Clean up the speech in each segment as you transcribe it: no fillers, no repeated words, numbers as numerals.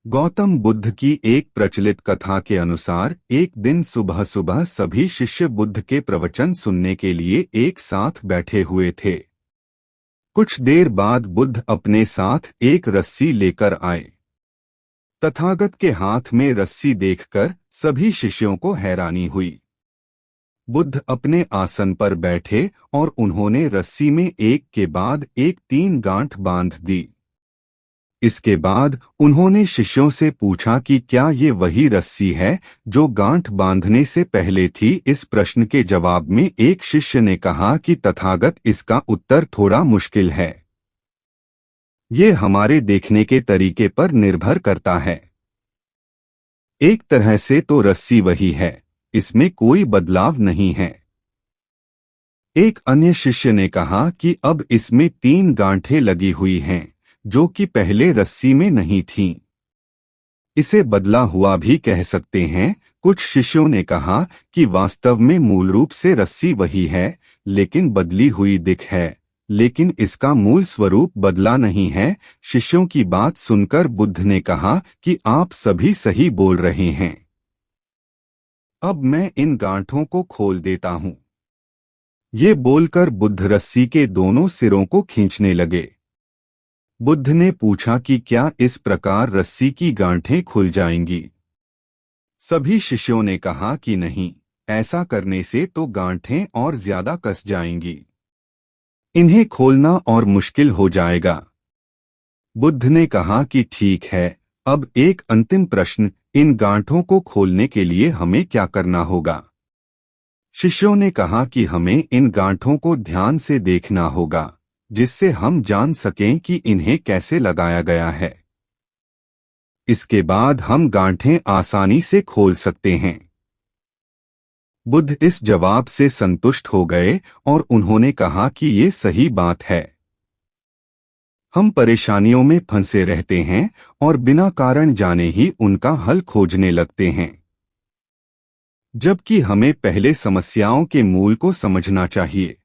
गौतम बुद्ध की एक प्रचलित कथा के अनुसार एक दिन सुबह सुबह सभी शिष्य बुद्ध के प्रवचन सुनने के लिए एक साथ बैठे हुए थे। कुछ देर बाद बुद्ध अपने साथ एक रस्सी लेकर आए। तथागत के हाथ में रस्सी देखकर सभी शिष्यों को हैरानी हुई। बुद्ध अपने आसन पर बैठे और उन्होंने रस्सी में एक के बाद एक 3 गांठ बांध दी। इसके बाद उन्होंने शिष्यों से पूछा कि क्या ये वही रस्सी है जो गांठ बांधने से पहले थी। इस प्रश्न के जवाब में एक शिष्य ने कहा कि तथागत, इसका उत्तर थोड़ा मुश्किल है। ये हमारे देखने के तरीके पर निर्भर करता है। एक तरह से तो रस्सी वही है, इसमें कोई बदलाव नहीं है। एक अन्य शिष्य ने कहा कि अब इसमें 3 गांठें लगी हुई हैं जो कि पहले रस्सी में नहीं थीं। इसे बदला हुआ भी कह सकते हैं। कुछ शिष्यों ने कहा कि वास्तव में मूल रूप से रस्सी वही है, लेकिन बदली हुई दिख है, लेकिन इसका मूल स्वरूप बदला नहीं है। शिष्यों की बात सुनकर बुद्ध ने कहा कि आप सभी सही बोल रहे हैं। अब मैं इन गांठों को खोल देता हूं। ये बोलकर बुद्ध रस्सी के दोनों सिरों को खींचने लगे। बुद्ध ने पूछा कि क्या इस प्रकार रस्सी की गांठें खुल जाएंगी। सभी शिष्यों ने कहा कि नहीं, ऐसा करने से तो गांठें और ज्यादा कस जाएंगी। इन्हें खोलना और मुश्किल हो जाएगा। बुद्ध ने कहा कि ठीक है, अब एक अंतिम प्रश्न, इन गांठों को खोलने के लिए हमें क्या करना होगा। शिष्यों ने कहा कि हमें इन गांठों को ध्यान से देखना होगा, जिससे हम जान सकें कि इन्हें कैसे लगाया गया है। इसके बाद हम गांठें आसानी से खोल सकते हैं। बुद्ध इस जवाब से संतुष्ट हो गए और उन्होंने कहा कि ये सही बात है। हम परेशानियों में फंसे रहते हैं और बिना कारण जाने ही उनका हल खोजने लगते हैं, जबकि हमें पहले समस्याओं के मूल को समझना चाहिए।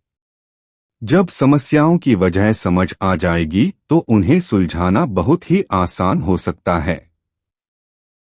जब समस्याओं की वजह समझ आ जाएगी तो उन्हें सुलझाना बहुत ही आसान हो सकता है।